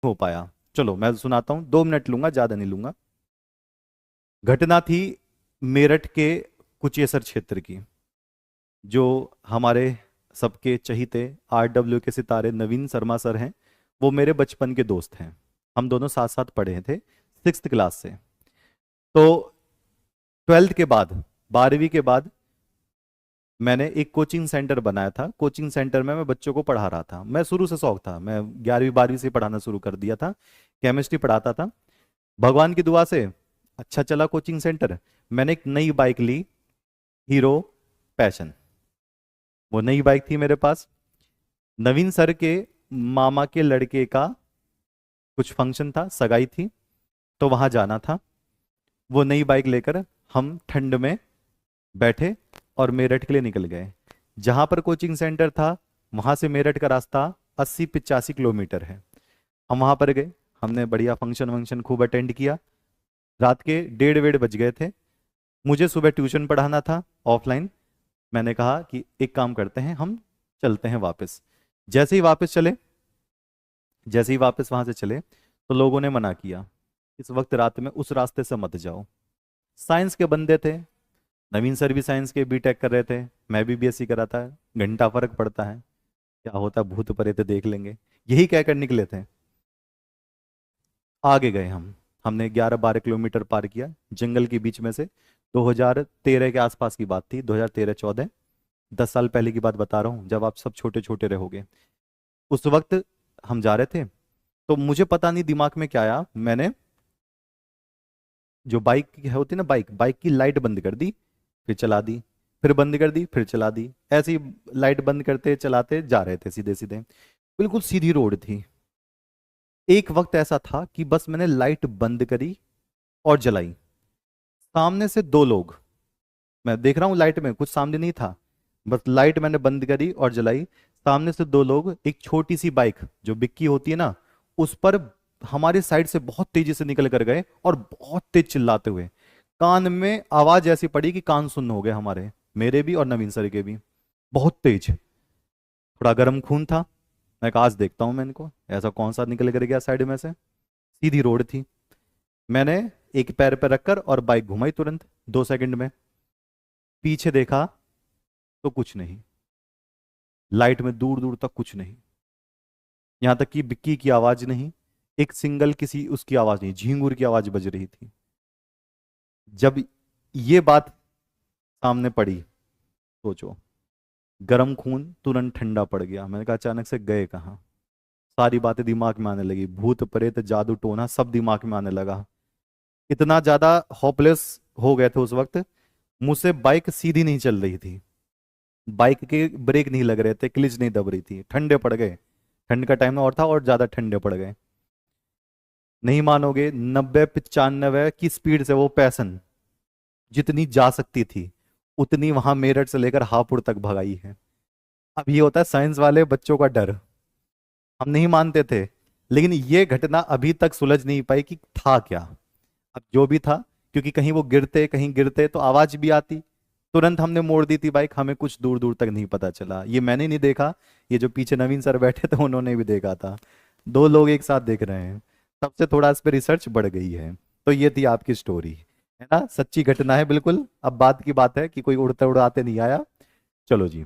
हो पाया। चलो मैं सुनाता हूँ, 2 मिनट लूंगा, ज्यादा नहीं लूंगा। घटना थी मेरठ के कुचेसर क्षेत्र की। जो हमारे सबके चहीते RW के सितारे नवीन शर्मा सर हैं, वो मेरे बचपन के दोस्त हैं। हम दोनों साथ साथ पढ़े थे 6th क्लास से। तो 12th के बाद, 12वीं के बाद मैंने एक कोचिंग सेंटर बनाया था। कोचिंग सेंटर में मैं बच्चों को पढ़ा रहा था। मैं शुरू से शौक था, मैं 11वीं 12वीं से पढ़ाना शुरू कर दिया था। केमिस्ट्री पढ़ाता था। भगवान की दुआ से अच्छा चला कोचिंग सेंटर। मैंने एक नई बाइक ली, हीरो पैशन। वो नई बाइक थी मेरे पास। नवीन सर के मामा के लड़के का कुछ फंक्शन था, सगाई थी, तो वहां जाना था। वो नई बाइक लेकर हम ठंड में बैठे और मेरठ के लिए निकल गए। जहां पर कोचिंग सेंटर था, वहां से मेरठ का रास्ता 80-85 किलोमीटर है। हम वहां पर गए। हमने बढ़िया फंक्शन वंक्शन खूब अटेंड किया। रात के 1:30 बज गए थे। मुझे सुबह ट्यूशन पढ़ाना था ऑफलाइन। मैंने कहा कि एक काम करते हैं, हम चलते हैं वापस। जैसे ही वापस चले, जैसे ही वापस वहां से चले, तो लोगों ने मना किया, इस वक्त रात में उस रास्ते से मत जाओ। साइंस के बंदे थे, नवीन सर भी साइंस के बीटेक कर रहे थे, मैं भी BSc करा था। घंटा फर्क पड़ता है, क्या होता, भूत प्रेत देख लेंगे, यही कहकर निकले थे। आगे गए हम। हमने 11-12 किलोमीटर पार किया जंगल के बीच में से। 2013 के आसपास की बात थी, 2013-14। 10 साल पहले की बात बता रहा हूँ, जब आप सब छोटे छोटे रहोगे। उस वक्त हम जा रहे थे। तो मुझे पता नहीं दिमाग में क्या आया, मैंने जो बाइक की होती है ना, बाइक बाइक की लाइट बंद कर दी, फिर चला दी, फिर बंद कर दी, फिर चला दी। ऐसे ही लाइट बंद करते चलाते जा रहे थे सीधे सीधे। बिल्कुल सीधी रोड थी। एक वक्त ऐसा था कि बस मैंने लाइट बंद करी और जलाई। सामने से 2 लोग, मैं देख रहा हूँ लाइट में, कुछ सामने नहीं था, बस लाइट मैंने बंद करी और जलाई। सामने से 2 लोग एक छोटी सी बाइक जो बिक्की होती है ना, उस पर हमारे साइड से बहुत तेजी से निकल कर गए और बहुत तेज चिल्लाते हुए। कान में आवाज ऐसी पड़ी कि कान सुन्न हो गए हमारे, मेरे भी और नवीन सर के भी। बहुत तेज, थोड़ा गर्म खून था। मैं कहा आज देखता हूं मैं इनको, ऐसा कौन सा निकल कर गया साइड में से। सीधी रोड थी। मैंने एक पैर पर रखकर और बाइक घुमाई तुरंत 2 सेकंड में। पीछे देखा तो कुछ नहीं, लाइट में दूर दूर तक कुछ नहीं। यहां तक कि बिक्की की आवाज नहीं, एक सिंगल किसी उसकी आवाज नहीं, झींगुर की आवाज बज रही थी। जब ये बात सामने पड़ी, सोचो, गर्म खून तुरंत ठंडा पड़ गया। मैंने कहा अचानक से गए कहाँ। सारी बातें दिमाग में आने लगी, भूत प्रेत जादू टोना सब दिमाग में आने लगा। इतना ज्यादा होपलेस हो गए थे उस वक्त। मुझसे बाइक सीधी नहीं चल रही थी, बाइक के ब्रेक नहीं लग रहे थे, क्लिच नहीं दब रही थी, ठंडे पड़ गए। ठंड का टाइम और था और ज्यादा ठंडे पड़ गए। नहीं मानोगे, 90-95 की स्पीड से वो पैसन जितनी जा सकती थी उतनी वहां मेरठ से लेकर हापुड़ तक भगाई है। अब ये होता है साइंस वाले बच्चों का डर। हम नहीं मानते थे, लेकिन ये घटना अभी तक सुलझ नहीं पाई कि था क्या। अब जो भी था, क्योंकि कहीं वो गिरते कहीं गिरते तो आवाज भी आती। तुरंत हमने मोड़ दी थी बाइक, हमें कुछ दूर दूर तक नहीं पता चला। ये मैंने नहीं देखा, ये जो पीछे नवीन सर बैठे थे उन्होंने भी देखा था। 2 लोग एक साथ देख रहे हैं, तब से थोड़ा इस पे रिसर्च बढ़ गई है। तो ये थी आपकी स्टोरी, है ना, सच्ची घटना है बिल्कुल। अब बात की बात है कि कोई उड़ते उड़ाते नहीं आया। चलो जी।